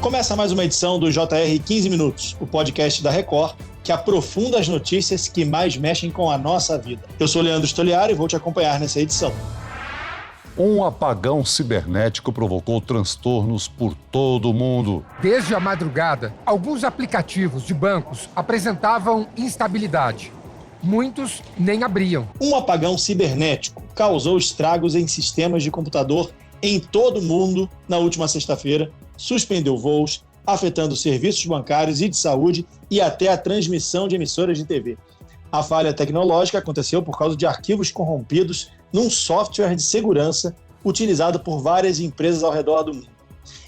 Começa mais uma edição do JR 15 Minutos, o podcast da Record, que aprofunda as notícias que mais mexem com a nossa vida. Eu sou Leandro Stoliari e vou te acompanhar nessa edição. Um apagão cibernético provocou transtornos por todo o mundo. Desde a madrugada, alguns aplicativos de bancos apresentavam instabilidade. Muitos nem abriam. Um apagão cibernético causou estragos em sistemas de computador em todo o mundo na última sexta-feira, suspendeu voos, afetando serviços bancários e de saúde e até a transmissão de emissoras de TV. A falha tecnológica aconteceu por causa de arquivos corrompidos num software de segurança utilizado por várias empresas ao redor do mundo.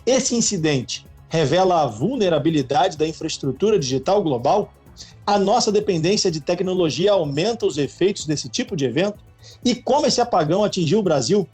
Esse incidente revela a vulnerabilidade da infraestrutura digital global? A nossa dependência de tecnologia aumenta os efeitos desse tipo de evento? E como esse apagão atingiu o Brasil?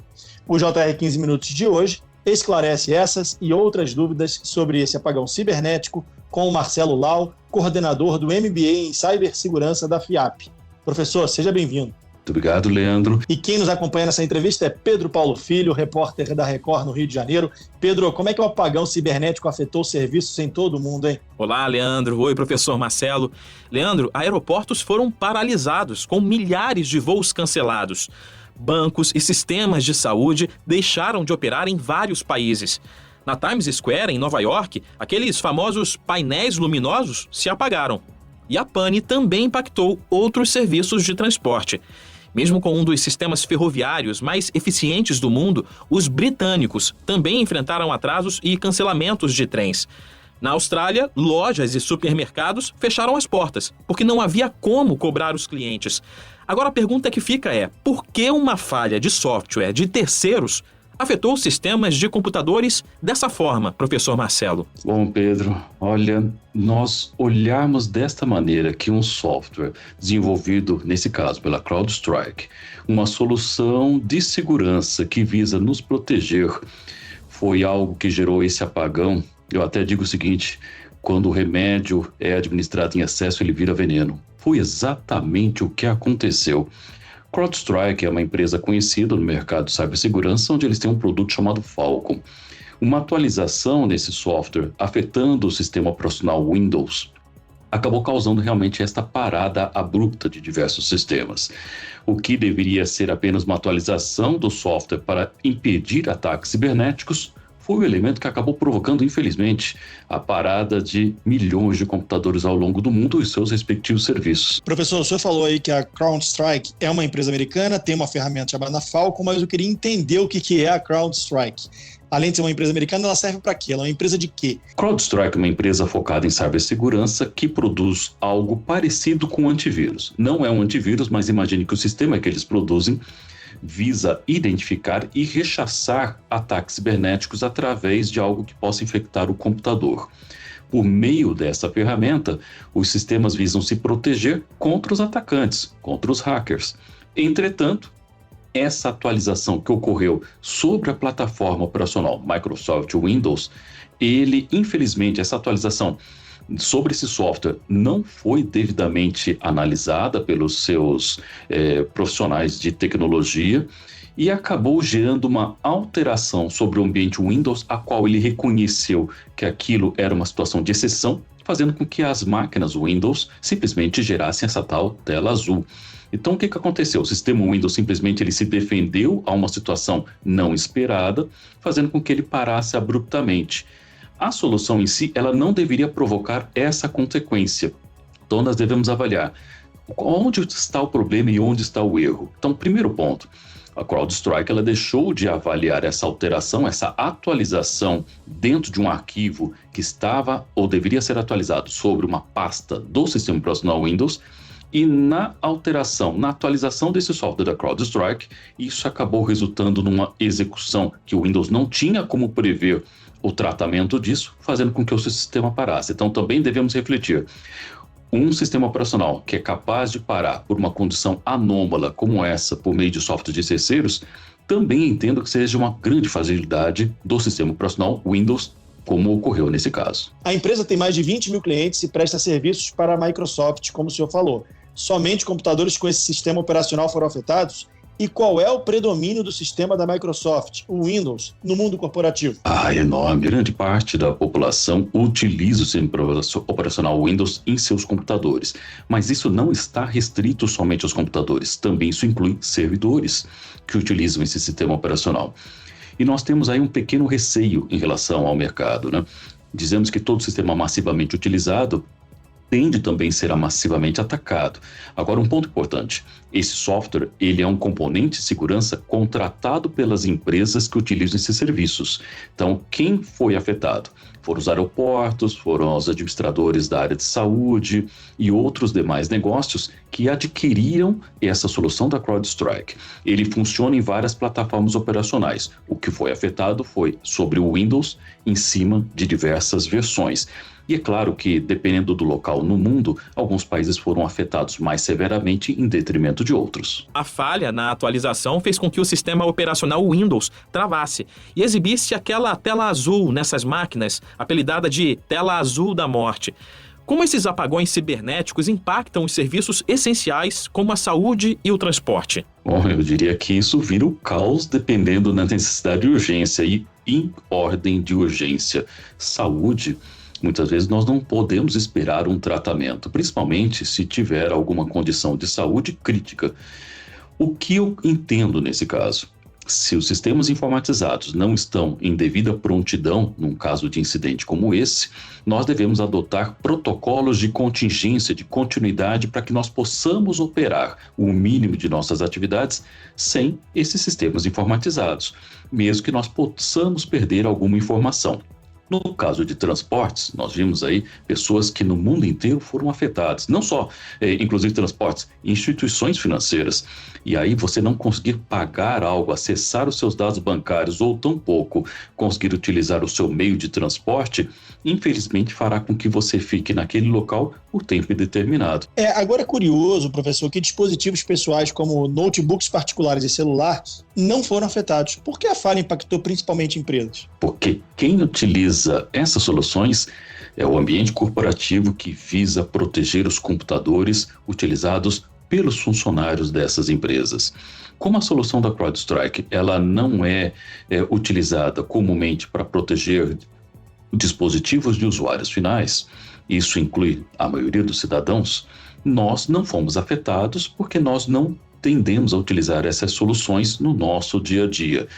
O JR 15 Minutos de hoje esclarece essas e outras dúvidas sobre esse apagão cibernético com o Marcelo Lau, coordenador do MBA em Cibersegurança da FIAP. Professor, seja bem-vindo. Muito obrigado, Leandro. E quem nos acompanha nessa entrevista é Pedro Paulo Filho, repórter da Record no Rio de Janeiro. Pedro, como é que o apagão cibernético afetou serviços em todo o mundo, hein? Olá, Leandro. Oi, professor Marcelo. Leandro, aeroportos foram paralisados, com milhares de voos cancelados. Bancos e sistemas de saúde deixaram de operar em vários países. Na Times Square, em Nova York, aqueles famosos painéis luminosos se apagaram. E a pane também impactou outros serviços de transporte. Mesmo com um dos sistemas ferroviários mais eficientes do mundo, os britânicos também enfrentaram atrasos e cancelamentos de trens. Na Austrália, lojas e supermercados fecharam as portas, porque não havia como cobrar os clientes. Agora a pergunta que fica é, por que uma falha de software de terceiros afetou os sistemas de computadores dessa forma, professor Marcelo? Bom, Pedro, olha, nós olharmos desta maneira que um software desenvolvido, nesse caso, pela CrowdStrike, uma solução de segurança que visa nos proteger, foi algo que gerou esse apagão. Eu até digo o seguinte, quando o remédio é administrado em excesso, ele vira veneno. Foi exatamente o que aconteceu. CrowdStrike é uma empresa conhecida no mercado de cibersegurança, onde eles têm um produto chamado Falcon. Uma atualização nesse software, afetando o sistema operacional Windows, acabou causando realmente esta parada abrupta de diversos sistemas. O que deveria ser apenas uma atualização do software para impedir ataques cibernéticos, foi o elemento que acabou provocando, infelizmente, a parada de milhões de computadores ao longo do mundo e seus respectivos serviços. Professor, o senhor falou aí que a CrowdStrike é uma empresa americana, tem uma ferramenta chamada Falcon, mas eu queria entender o que é a CrowdStrike. Além de ser uma empresa americana, ela serve para quê? Ela é uma empresa de quê? CrowdStrike é uma empresa focada em cibersegurança que produz algo parecido com antivírus. Não é um antivírus, mas imagine que o sistema que eles produzem visa identificar e rechaçar ataques cibernéticos através de algo que possa infectar o computador. Por meio dessa ferramenta, os sistemas visam se proteger contra os atacantes, contra os hackers. Entretanto, essa atualização que ocorreu sobre a plataforma operacional Microsoft Windows, infelizmente, essa atualização sobre esse software não foi devidamente analisada pelos seus profissionais de tecnologia e acabou gerando uma alteração sobre o ambiente Windows, a qual ele reconheceu que aquilo era uma situação de exceção, fazendo com que as máquinas Windows simplesmente gerassem essa tal tela azul. Então, o que aconteceu? O sistema Windows simplesmente ele se defendeu a uma situação não esperada, fazendo com que ele parasse abruptamente. A solução em si, ela não deveria provocar essa consequência. Então, nós devemos avaliar onde está o problema e onde está o erro. Então, primeiro ponto, a CrowdStrike ela deixou de avaliar essa alteração, essa atualização dentro de um arquivo que estava ou deveria ser atualizado sobre uma pasta do sistema operacional Windows, e na atualização desse software da CrowdStrike, isso acabou resultando numa execução que o Windows não tinha como prever o tratamento disso, fazendo com que o seu sistema parasse. Então também devemos refletir. Um sistema operacional que é capaz de parar por uma condição anômala como essa, por meio de software de terceiros, também entendo que seja uma grande fragilidade do sistema operacional Windows, como ocorreu nesse caso. A empresa tem mais de 20 mil clientes e presta serviços para a Microsoft, como o senhor falou. Somente computadores com esse sistema operacional foram afetados? E qual é o predomínio do sistema da Microsoft, o Windows, no mundo corporativo? Enorme. Grande parte da população utiliza o sistema operacional Windows em seus computadores. Mas isso não está restrito somente aos computadores. Também isso inclui servidores que utilizam esse sistema operacional. E nós temos aí um pequeno receio em relação ao mercado, né? Dizemos que todo sistema massivamente utilizado tende também a ser massivamente atacado. Agora, um ponto importante, esse software ele é um componente de segurança contratado pelas empresas que utilizam esses serviços. Então, quem foi afetado? Foram os aeroportos, foram os administradores da área de saúde e outros demais negócios que adquiriram essa solução da CrowdStrike. Ele funciona em várias plataformas operacionais. O que foi afetado foi sobre o Windows em cima de diversas versões. E é claro que, dependendo do local no mundo, alguns países foram afetados mais severamente em detrimento de outros. A falha na atualização fez com que o sistema operacional Windows travasse e exibisse aquela tela azul nessas máquinas, apelidada de tela azul da morte. Como esses apagões cibernéticos impactam os serviços essenciais como a saúde e o transporte? Bom, eu diria que isso vira o caos dependendo da necessidade de urgência e em ordem de urgência. Saúde, muitas vezes nós não podemos esperar um tratamento, principalmente se tiver alguma condição de saúde crítica. O que eu entendo nesse caso? Se os sistemas informatizados não estão em devida prontidão, num caso de incidente como esse, nós devemos adotar protocolos de contingência, de continuidade, para que nós possamos operar o mínimo de nossas atividades sem esses sistemas informatizados, mesmo que nós possamos perder alguma informação. No caso de transportes, nós vimos aí pessoas que no mundo inteiro foram afetadas, não só, inclusive transportes, instituições financeiras. E aí você não conseguir pagar algo, acessar os seus dados bancários ou tampouco conseguir utilizar o seu meio de transporte, infelizmente fará com que você fique naquele local por tempo indeterminado. Agora é curioso, professor, que dispositivos pessoais como notebooks particulares e celular não foram afetados. Por que a falha impactou principalmente empresas? Porque quem utiliza essas soluções é o ambiente corporativo que visa proteger os computadores utilizados pelos funcionários dessas empresas. Como a solução da CrowdStrike ela não é utilizada comumente para proteger dispositivos de usuários finais, isso inclui a maioria dos cidadãos, nós não fomos afetados porque nós não tendemos a utilizar essas soluções no nosso dia a dia.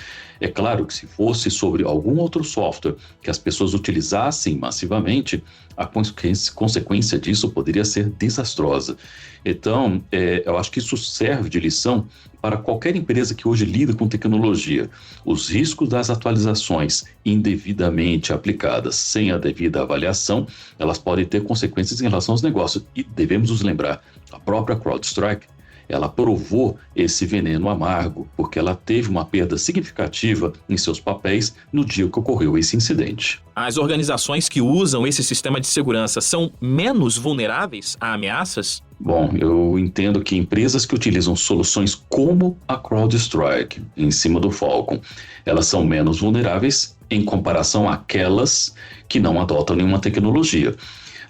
É claro que se fosse sobre algum outro software que as pessoas utilizassem massivamente, a consequência disso poderia ser desastrosa. Então, eu acho que isso serve de lição para qualquer empresa que hoje lida com tecnologia. Os riscos das atualizações indevidamente aplicadas, sem a devida avaliação, elas podem ter consequências em relação aos negócios. E devemos nos lembrar, a própria CrowdStrike, ela provou esse veneno amargo, porque ela teve uma perda significativa em seus papéis no dia que ocorreu esse incidente. As organizações que usam esse sistema de segurança são menos vulneráveis a ameaças? Bom, eu entendo que empresas que utilizam soluções como a CrowdStrike, em cima do Falcon, elas são menos vulneráveis em comparação àquelas que não adotam nenhuma tecnologia.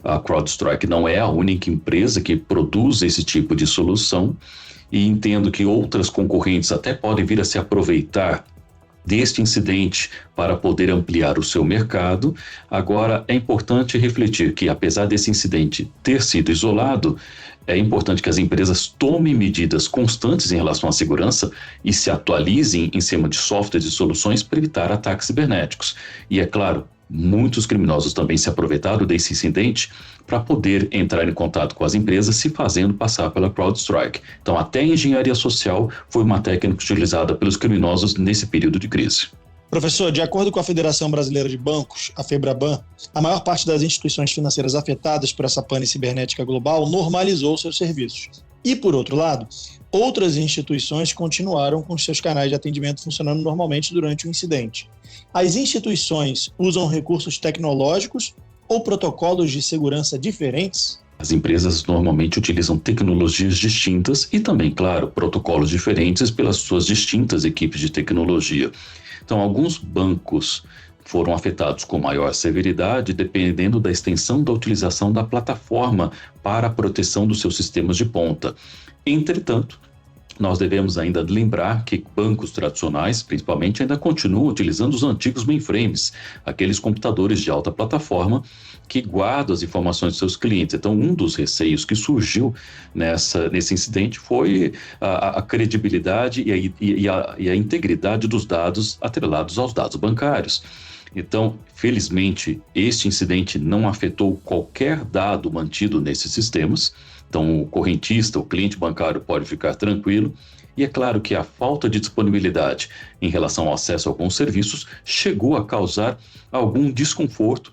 A CrowdStrike não é a única empresa que produz esse tipo de solução e entendo que outras concorrentes até podem vir a se aproveitar deste incidente para poder ampliar o seu mercado. Agora, é importante refletir que, apesar desse incidente ter sido isolado, é importante que as empresas tomem medidas constantes em relação à segurança e se atualizem em cima de softwares e soluções para evitar ataques cibernéticos. E, é claro, muitos criminosos também se aproveitaram desse incidente para poder entrar em contato com as empresas se fazendo passar pela CrowdStrike. Então, até a engenharia social foi uma técnica utilizada pelos criminosos nesse período de crise. Professor, de acordo com a Federação Brasileira de Bancos, a FEBRABAN, a maior parte das instituições financeiras afetadas por essa pane cibernética global normalizou seus serviços. E, por outro lado, outras instituições continuaram com seus canais de atendimento funcionando normalmente durante o incidente. As instituições usam recursos tecnológicos ou protocolos de segurança diferentes? As empresas normalmente utilizam tecnologias distintas e também, claro, protocolos diferentes pelas suas distintas equipes de tecnologia. Então, alguns bancos foram afetados com maior severidade, dependendo da extensão da utilização da plataforma para a proteção dos seus sistemas de ponta. Entretanto, Nós devemos ainda lembrar que bancos tradicionais, principalmente, ainda continuam utilizando os antigos mainframes, aqueles computadores de alta plataforma que guardam as informações dos seus clientes. Então, um dos receios que surgiu nesse incidente foi a credibilidade e a integridade dos dados atrelados aos dados bancários. Então, felizmente, este incidente não afetou qualquer dado mantido nesses sistemas. Então, o correntista, o cliente bancário pode ficar tranquilo. E é claro que a falta de disponibilidade em relação ao acesso a alguns serviços chegou a causar algum desconforto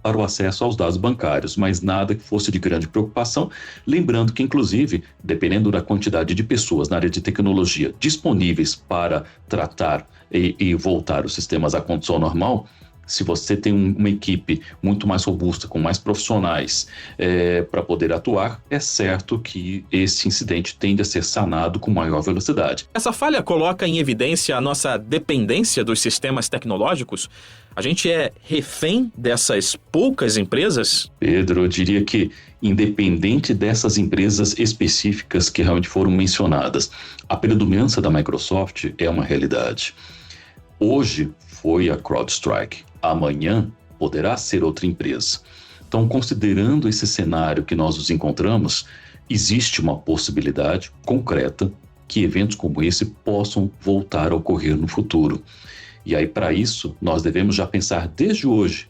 para o acesso aos dados bancários, mas nada que fosse de grande preocupação. Lembrando que, inclusive, dependendo da quantidade de pessoas na área de tecnologia disponíveis para tratar e voltar os sistemas à condição normal, se você tem uma equipe muito mais robusta, com mais profissionais para poder atuar, é certo que esse incidente tende a ser sanado com maior velocidade. Essa falha coloca em evidência a nossa dependência dos sistemas tecnológicos? A gente é refém dessas poucas empresas? Pedro, eu diria que, independente dessas empresas específicas que realmente foram mencionadas, a predominância da Microsoft é uma realidade. Hoje foi a CrowdStrike, amanhã poderá ser outra empresa. Então, considerando esse cenário que nós nos encontramos, existe uma possibilidade concreta que eventos como esse possam voltar a ocorrer no futuro. E aí, para isso, nós devemos já pensar desde hoje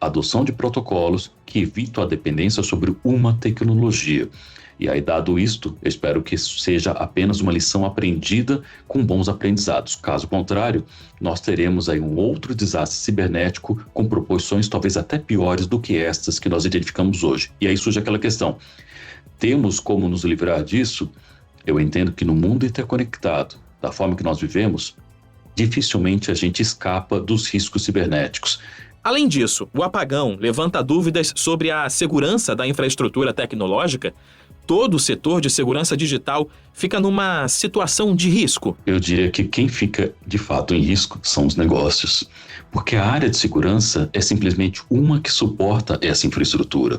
a adoção de protocolos que evitam a dependência sobre uma tecnologia. E aí, dado isto, eu espero que isso seja apenas uma lição aprendida com bons aprendizados. Caso contrário, nós teremos aí um outro desastre cibernético com proporções talvez até piores do que estas que nós identificamos hoje. E aí surge aquela questão: temos como nos livrar disso? Eu entendo que no mundo interconectado, da forma que nós vivemos, dificilmente a gente escapa dos riscos cibernéticos. Além disso, o apagão levanta dúvidas sobre a segurança da infraestrutura tecnológica. Todo o setor de segurança digital fica numa situação de risco. Eu diria que quem fica de fato em risco são os negócios, porque a área de segurança é simplesmente uma que suporta essa infraestrutura.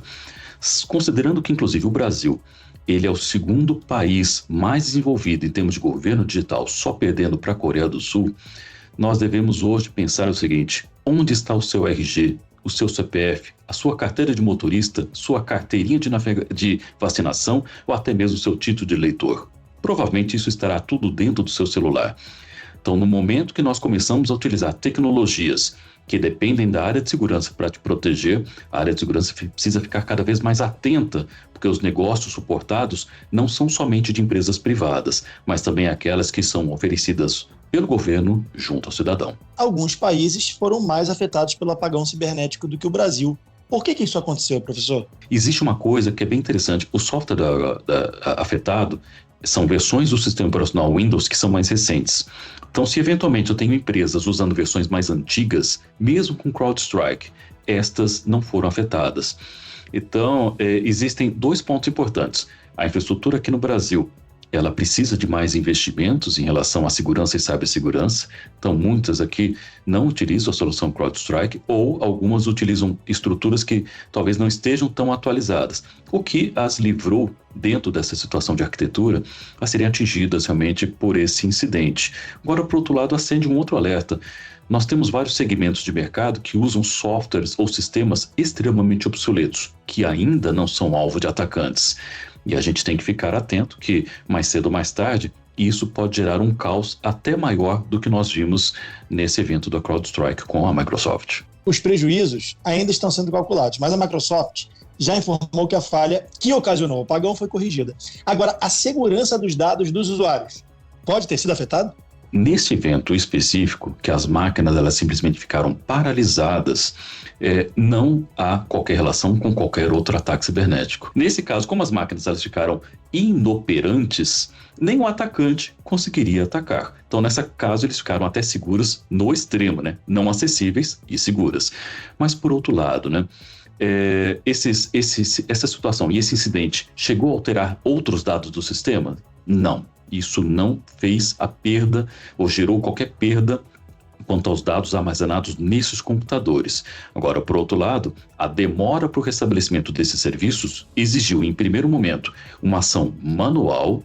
Considerando que, inclusive, o Brasil, ele é o segundo país mais desenvolvido em termos de governo digital, só perdendo para a Coreia do Sul, nós devemos hoje pensar o seguinte: onde está o seu RG, o seu CPF, a sua carteira de motorista, sua carteirinha de vacinação ou até mesmo o seu título de eleitor? Provavelmente isso estará tudo dentro do seu celular. Então, no momento que nós começamos a utilizar tecnologias que dependem da área de segurança para te proteger, a área de segurança precisa ficar cada vez mais atenta, porque os negócios suportados não são somente de empresas privadas, mas também aquelas que são oferecidas pelo governo junto ao cidadão. Alguns países foram mais afetados pelo apagão cibernético do que o Brasil. Por que isso aconteceu, professor? Existe uma coisa que é bem interessante. O software afetado são versões do sistema operacional Windows que são mais recentes. Então, se eventualmente eu tenho empresas usando versões mais antigas, mesmo com CrowdStrike, estas não foram afetadas. Então, existem dois pontos importantes. A infraestrutura aqui no Brasil, ela precisa de mais investimentos em relação à segurança e cibersegurança. Então, muitas aqui não utilizam a solução CrowdStrike ou algumas utilizam estruturas que talvez não estejam tão atualizadas, o que as livrou dentro dessa situação de arquitetura a serem atingidas realmente por esse incidente. Agora, por outro lado, acende um outro alerta. Nós temos vários segmentos de mercado que usam softwares ou sistemas extremamente obsoletos, que ainda não são alvo de atacantes. E a gente tem que ficar atento que, mais cedo ou mais tarde, isso pode gerar um caos até maior do que nós vimos nesse evento da CrowdStrike com a Microsoft. Os prejuízos ainda estão sendo calculados, mas a Microsoft já informou que a falha que ocasionou o apagão foi corrigida. Agora, a segurança dos dados dos usuários pode ter sido afetada? Nesse evento específico, que as máquinas elas simplesmente ficaram paralisadas, não há qualquer relação com qualquer outro ataque cibernético. Nesse caso, como as máquinas elas ficaram inoperantes, nem o atacante conseguiria atacar. Então, nesse caso, eles ficaram até seguras no extremo, né? Não acessíveis e seguras. Mas, por outro lado, né? Essa situação e esse incidente chegou a alterar outros dados do sistema? Não. Isso não fez a perda ou gerou qualquer perda quanto aos dados armazenados nesses computadores. Agora, por outro lado, a demora para o restabelecimento desses serviços exigiu, em primeiro momento, uma ação manual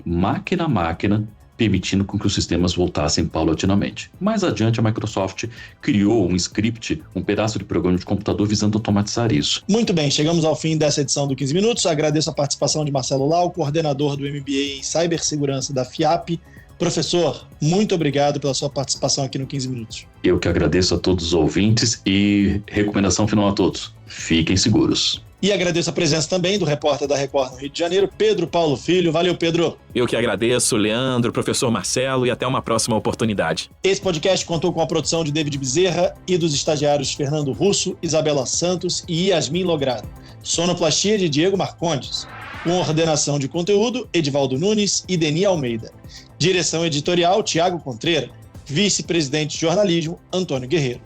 máquina a máquina, permitindo com que os sistemas voltassem paulatinamente. Mais adiante, a Microsoft criou um script, um pedaço de programa de computador visando automatizar isso. Muito bem, chegamos ao fim dessa edição do 15 Minutos. Agradeço a participação de Marcelo Lau, coordenador do MBA em Cibersegurança da FIAP. Professor, muito obrigado pela sua participação aqui no 15 Minutos. Eu que agradeço a todos os ouvintes e recomendação final a todos: fiquem seguros. E agradeço a presença também do repórter da Record no Rio de Janeiro, Pedro Paulo Filho. Valeu, Pedro. Eu que agradeço, Leandro, professor Marcelo, e até uma próxima oportunidade. Esse podcast contou com a produção de David Bezerra e dos estagiários Fernando Russo, Isabela Santos e Yasmin Logrado. Sonoplastia de Diego Marcondes. Com ordenação de conteúdo, Edivaldo Nunes e Deni Almeida. Direção editorial, Tiago Contreira. Vice-presidente de jornalismo, Antônio Guerreiro.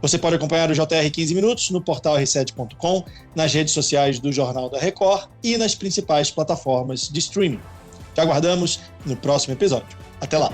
Você pode acompanhar o JR 15 Minutos no portal r7.com, nas redes sociais do Jornal da Record e nas principais plataformas de streaming. Te aguardamos no próximo episódio. Até lá!